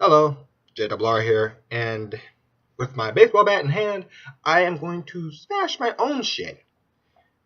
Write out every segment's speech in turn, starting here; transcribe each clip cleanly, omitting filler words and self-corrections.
Hello, JWR here, and with my baseball bat in hand, I am going to smash my own shit.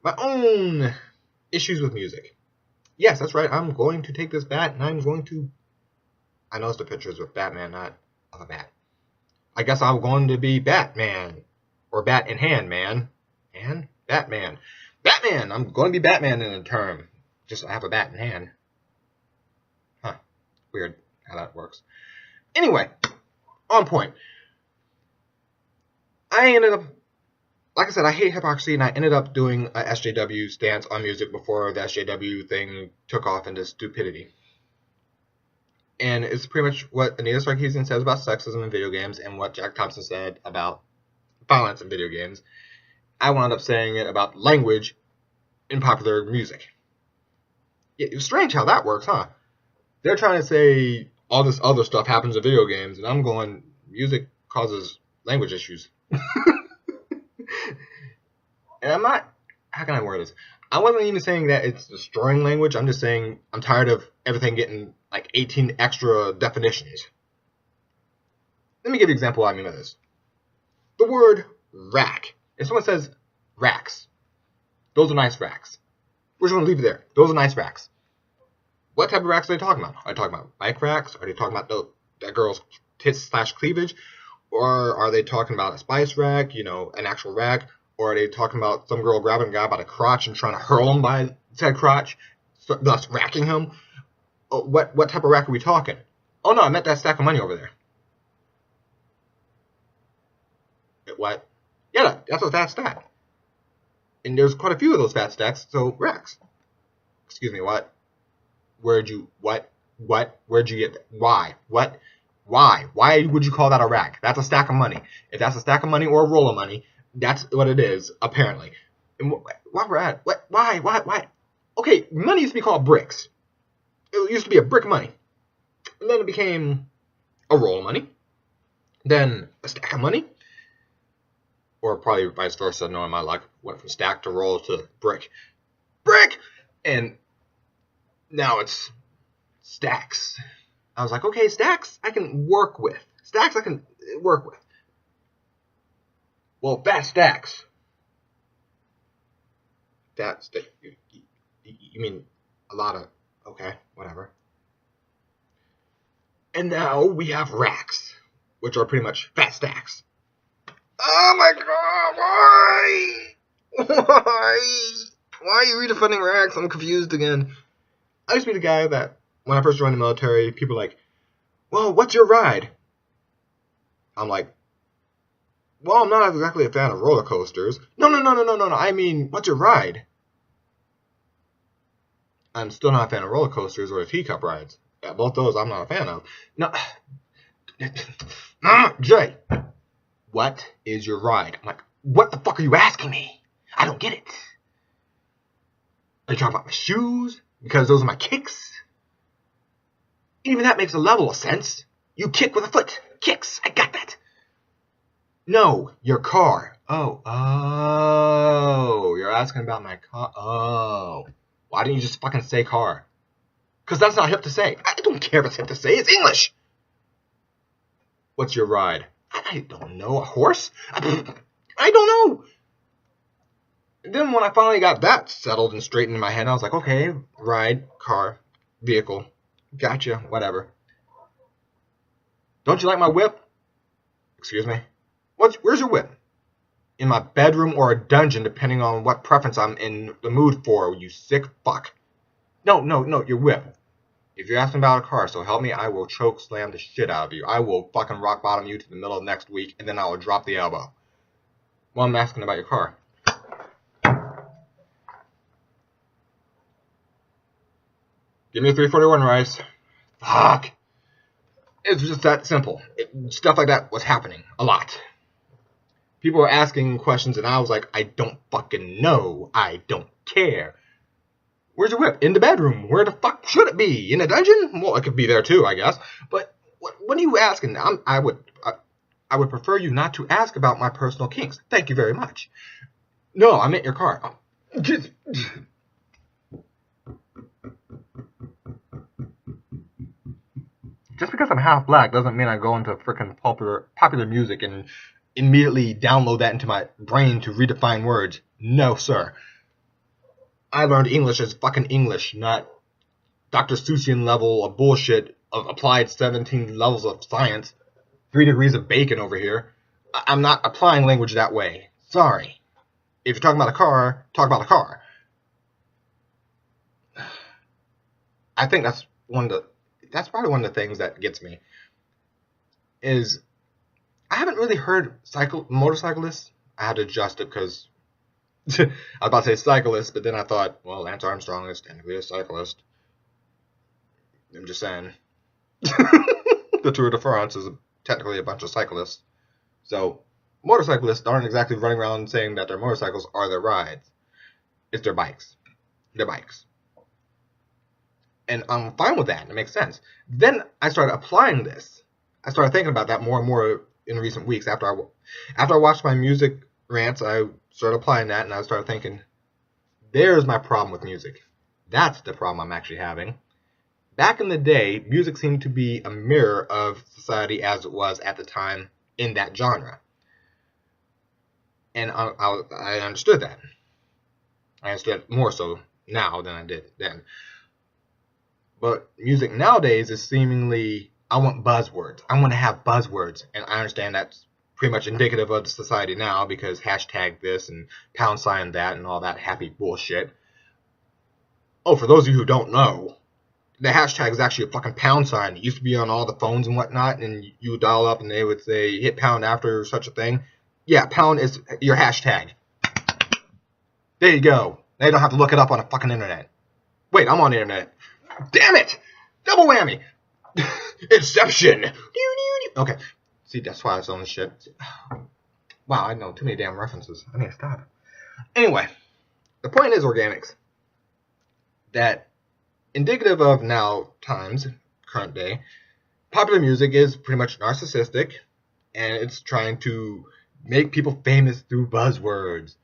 My own issues with music. Yes, that's right, I'm going to take this bat and I'm going to... I noticed the pictures with Batman, not of a bat. I guess I'm going to be Batman. Or Bat in Hand Man. And Batman. Batman! I'm going to be Batman in a term. Just I have a bat in hand. Huh. Weird how that works. Anyway, on point. I ended up, like I said, I hate hypocrisy, and I ended up doing a SJW stance on music before the SJW thing took off into stupidity. And it's pretty much what Anita Sarkeesian says about sexism in video games and what Jack Thompson said about violence in video games. I wound up saying it about language in popular music. It was strange how that works, huh? They're trying to say all this other stuff happens in video games, and I'm going, music causes language issues. And I'm not, how can I word this? I wasn't even saying that it's destroying language. I'm just saying I'm tired of everything getting like 18 extra definitions. Let me give you an example of what I mean by this. The word rack. If someone says racks, those are nice racks. We're just going to leave it there. Those are nice racks. What type of racks are they talking about? Are they talking about bike racks? Are they talking about that girl's tits / cleavage? Or are they talking about a spice rack, an actual rack? Or are they talking about some girl grabbing a guy by the crotch and trying to hurl him by said crotch, thus racking him? What type of rack are we talking? Oh no, I meant that stack of money over there. What? Yeah, that's a fat stack. And there's quite a few of those fat stacks, so racks. Excuse me, what? Where'd you get that? Why? What? Why? Why would you call that a rack? That's a stack of money. If that's a stack of money or a roll of money, that's what it is, apparently. And why we're at? What? Why? Okay, money used to be called bricks. It used to be a brick of money. And then it became a roll of money. Then a stack of money. Or probably vice versa, knowing my luck. Went from stack to roll to brick. Brick! And now it's stacks. I was like, okay, stacks I can work with. Stacks I can work with. Well, fat stacks. You mean a lot of, okay, whatever. And now we have racks, which are pretty much fat stacks. Oh my god, why? Why are you redefining racks? I'm confused again. I used to be the guy that, when I first joined the military, people were like, well, what's your ride? I'm like, well, I'm not exactly a fan of roller coasters. No. I mean, what's your ride? I'm still not a fan of roller coasters or the teacup rides. Yeah, both those I'm not a fan of. No. Jay, what is your ride? I'm like, what the fuck are you asking me? I don't get it. Are you talking about my shoes? Because those are my kicks? Even that makes a level of sense. You kick with a foot. Kicks. I got that. No, your car. Oh, you're asking about my car. Oh, why didn't you just fucking say car? Because that's not hip to say. I don't care if it's hip to say. It's English. What's your ride? I don't know. A horse? I don't know. And then when I finally got that settled and straightened in my head, I was like, okay, ride, car, vehicle. Gotcha, whatever. Don't you like my whip? Excuse me? Where's your whip? In my bedroom or a dungeon, depending on what preference I'm in the mood for, you sick fuck. No, your whip. If you're asking about a car, so help me, I will choke slam the shit out of you. I will fucking rock bottom you to the middle of next week, and then I will drop the elbow. Well, I'm asking about your car. Give me a 341 rice. Fuck. It's just that simple. Stuff like that was happening a lot. People were asking questions, and I was like, I don't fucking know. I don't care. Where's your whip? In the bedroom. Where the fuck should it be? In a dungeon? Well, it could be there too, I guess. But what are you asking? I would prefer you not to ask about my personal kinks. Thank you very much. No, I meant your car. Just because I'm half black doesn't mean I go into freaking popular music and immediately download that into my brain to redefine words. No, sir. I learned English as fucking English, not Dr. Seussian level of bullshit of applied 17 levels of science, 3 degrees of bacon over here. I'm not applying language that way. Sorry. If you're talking about a car, talk about a car. I think that's probably one of the things that gets me. Is I haven't really heard motorcyclists. I had to adjust it because I was about to say cyclist, but then I thought, well, Lance Armstrong is technically a cyclist. I'm just saying. The Tour de France is technically a bunch of cyclists. So, motorcyclists aren't exactly running around saying that their motorcycles are their rides. It's their bikes. Their bikes. And I'm fine with that. It makes sense. Then I started applying this. I started thinking about that more and more in recent weeks. After I watched my music rants, I started applying that, and I started thinking, there's my problem with music. That's the problem I'm actually having. Back in the day, music seemed to be a mirror of society as it was at the time in that genre. And I understood that. I understood more so now than I did then. But music nowadays is seemingly, I want buzzwords. I want to have buzzwords. And I understand that's pretty much indicative of the society now because hashtag this and pound sign that and all that happy bullshit. Oh, for those of you who don't know, the hashtag is actually a fucking pound sign. It used to be on all the phones and whatnot, and you would dial up and they would say hit pound after such a thing. Yeah, pound is your hashtag. There you go. Now you don't have to look it up on the fucking internet. Wait, I'm on the internet. Damn it! Double whammy! Inception! Okay. See, that's why I was on this shit. Wow, I know too many damn references. I need to stop. Anyway, the point is organics. That indicative of now times, current day, popular music is pretty much narcissistic, and it's trying to make people famous through buzzwords.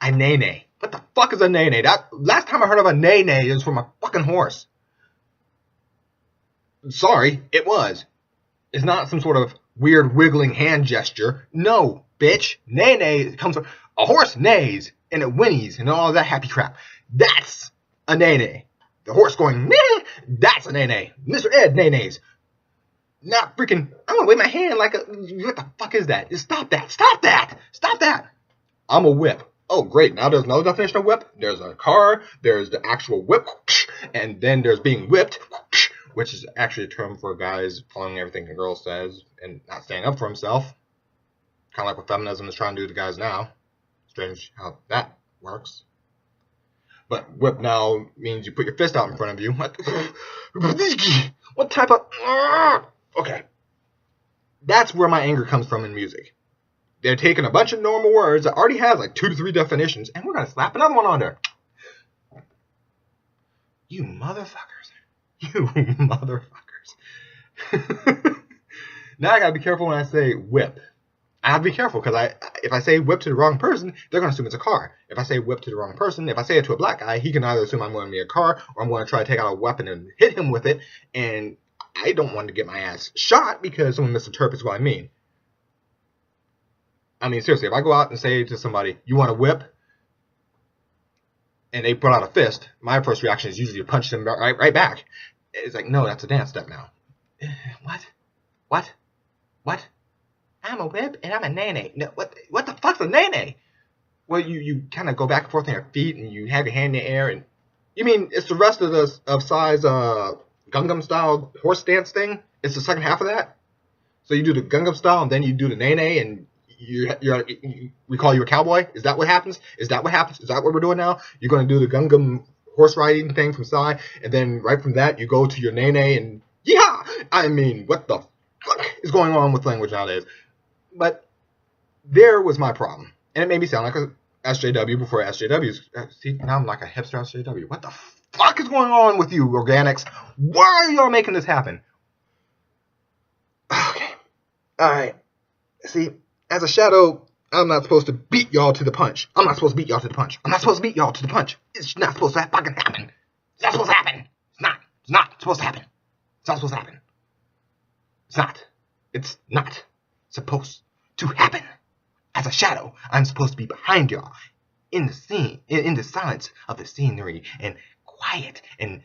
A nene. What the fuck is a nene? That last time I heard of a nene is from a fucking horse. Sorry, it was. It's not some sort of weird wiggling hand gesture. No, bitch. Nene comes from a horse neighs and it whinnies and all that happy crap. That's a nene. The horse going, nah, that's a nene. Mr. Ed nenes. Not freaking, I'm gonna wave my hand like a, what the fuck is that? Just stop that. Stop that. Stop that. I'm a whip. Oh, great. Now there's another definition of whip. There's a car. There's the actual whip. And then there's being whipped, which is actually a term for guys following everything a girl says and not standing up for himself. Kind of like what feminism is trying to do to guys now. Strange how that works. But whip now means you put your fist out in front of you. What type of... Okay. That's where my anger comes from in music. They're taking a bunch of normal words that already has like 2 to 3 definitions, and we're going to slap another one on there. You motherfuckers. You motherfuckers. Now I got to be careful when I say whip. I have to be careful because if I say whip to the wrong person, they're going to assume it's a car. If I say whip to the wrong person, if I say it to a black guy, he can either assume I'm going to be a car or I'm going to try to take out a weapon and hit him with it, and I don't want to get my ass shot because someone misinterprets what I mean. I mean, seriously, if I go out and say to somebody, you want a whip? And they put out a fist, my first reaction is usually to punch them right back. It's like, no, that's a dance step now. What? I'm a whip and I'm a nene. No, what the fuck's a nene? Well, you kind of go back and forth on your feet and you have your hand in the air and... You mean it's the rest of size Gangnam style horse dance thing? It's the second half of that? So you do the Gangnam style and then you do the nene and... we call you a cowboy? Is that what happens? Is that what we're doing now? You're going to do the Gangnam horse riding thing from side, and then right from that, you go to your nene and yeah! I mean, what the fuck is going on with language nowadays? But there was my problem. And it made me sound like a SJW before SJWs. See, now I'm like a hipster SJW. What the fuck is going on with you, organics? Why are y'all making this happen? Okay. Alright. See, as a shadow, I'm not supposed to beat y'all to the punch. It's not supposed to fucking happen. It's not supposed to happen. It's not supposed to happen. It's not supposed to happen. It's not. It's not supposed to happen. As a shadow, I'm supposed to be behind y'all, in the scene, in the silence of the scenery, and quiet, and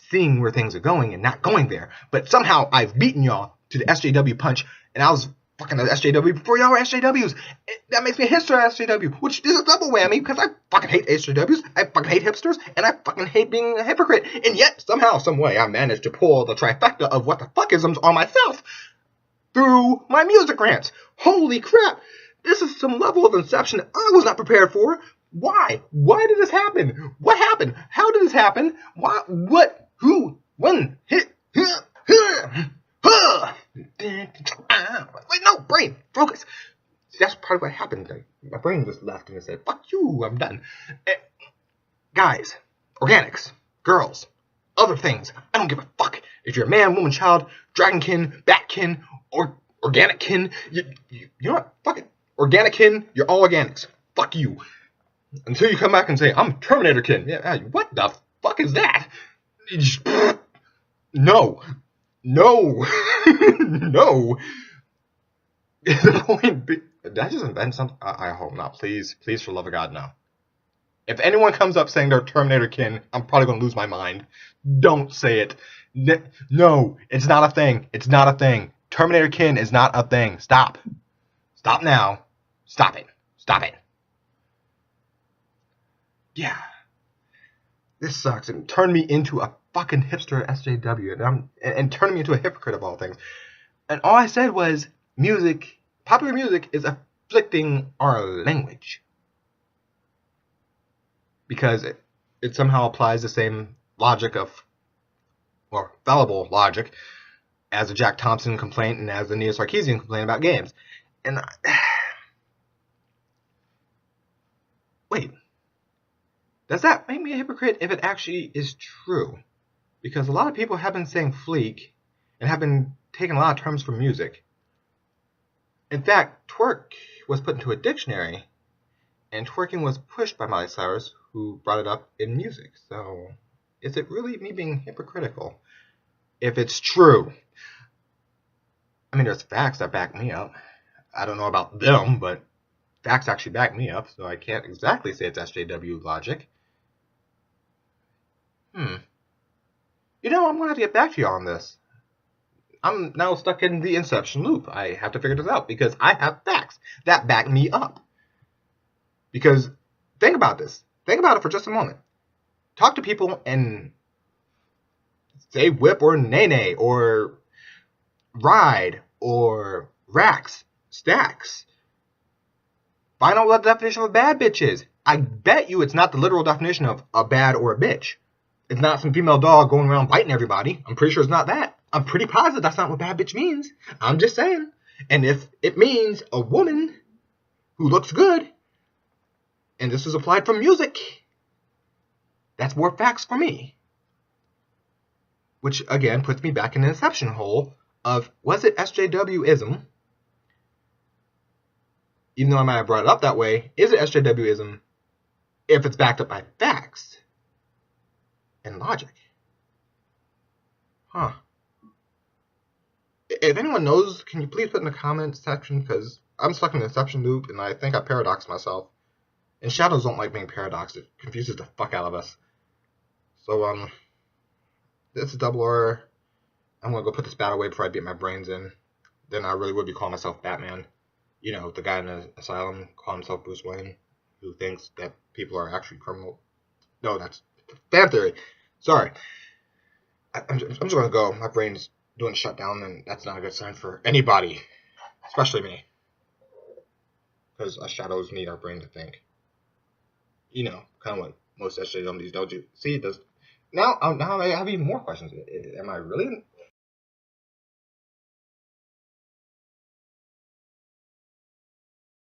seeing where things are going and not going there. But somehow I've beaten y'all to the SJW punch, and I was fucking an SJW before y'all were SJWs. That makes me a hipster SJW, which is a double whammy, because I fucking hate SJWs, I fucking hate hipsters, and I fucking hate being a hypocrite. And yet, somehow, some way, I managed to pull the trifecta of what the fuckisms on myself through my music rants. Holy crap! This is some level of inception I was not prepared for. Why? Why did this happen? What happened? How did this happen? Why? What? Who? When? Hit? Wait, no, brain, focus. See, that's part of what happened. My brain just left and it said, fuck you, I'm done. Guys, organics, girls, other things, I don't give a fuck. If you're a man, woman, child, dragonkin, batkin, or organickin, you're not fucking organickin, you're all organics. Fuck you. Until you come back and say, I'm Terminatorkin. Yeah, what the fuck is that? No. No. No. The point be, did I just invent something? I hope not. Please, please, for the love of God, no. If anyone comes up saying they're Terminatorkin, I'm probably going to lose my mind. Don't say it. No, it's not a thing. It's not a thing. Terminatorkin is not a thing. Stop. Stop now. Stop it. Stop it. Yeah. This sucks. It turned me into a fucking hipster SJW. And turned me into a hypocrite of all things. And all I said was, music, popular music is afflicting our language. Because it somehow applies the same logic of, or fallible logic, as the Jack Thompson complaint and as the Neo Sarkeesian complaint about games. And wait, does that make me a hypocrite if it actually is true? Because a lot of people have been saying fleek and have been taking a lot of terms from music. In fact, twerk was put into a dictionary, and twerking was pushed by Miley Cyrus, who brought it up in music. So, is it really me being hypocritical? If it's true. I mean, there's facts that back me up. I don't know about them, but facts actually back me up, so I can't exactly say it's SJW logic. You know, I'm going to have to get back to you on this. I'm now stuck in the inception loop. I have to figure this out because I have facts that back me up. Because, think about this. Think about it for just a moment. Talk to people and say whip or nay or ride or racks, stacks. Find out what the definition of a bad bitch is. I bet you it's not the literal definition of a bad or a bitch. It's not some female dog going around biting everybody. I'm pretty sure it's not that. I'm pretty positive that's not what bad bitch means. I'm just saying. And if it means a woman who looks good, and this is applied from music, that's more facts for me. Which, again, puts me back in the inception hole of, was it SJWism? Even though I might have brought it up that way, is it SJWism if it's backed up by facts and logic? Huh. If anyone knows, can you please put in the comments section, because I'm stuck in the inception loop, and I think I paradoxed myself. And shadows don't like being paradoxed. It confuses the fuck out of us. So, this is Double R. I'm gonna go put this bat away before I beat my brains in. Then I really would be calling myself Batman. You know, the guy in the asylum calling himself Bruce Wayne, who thinks that people are actually criminal. No, that's fan theory. Sorry. I'm just gonna go. My brain's doing a shutdown, and that's not a good sign for anybody, especially me. Because us shadows need our brain to think. You know, kind of what most SJWs don't do. See, it does. Now I have even more questions. Am I really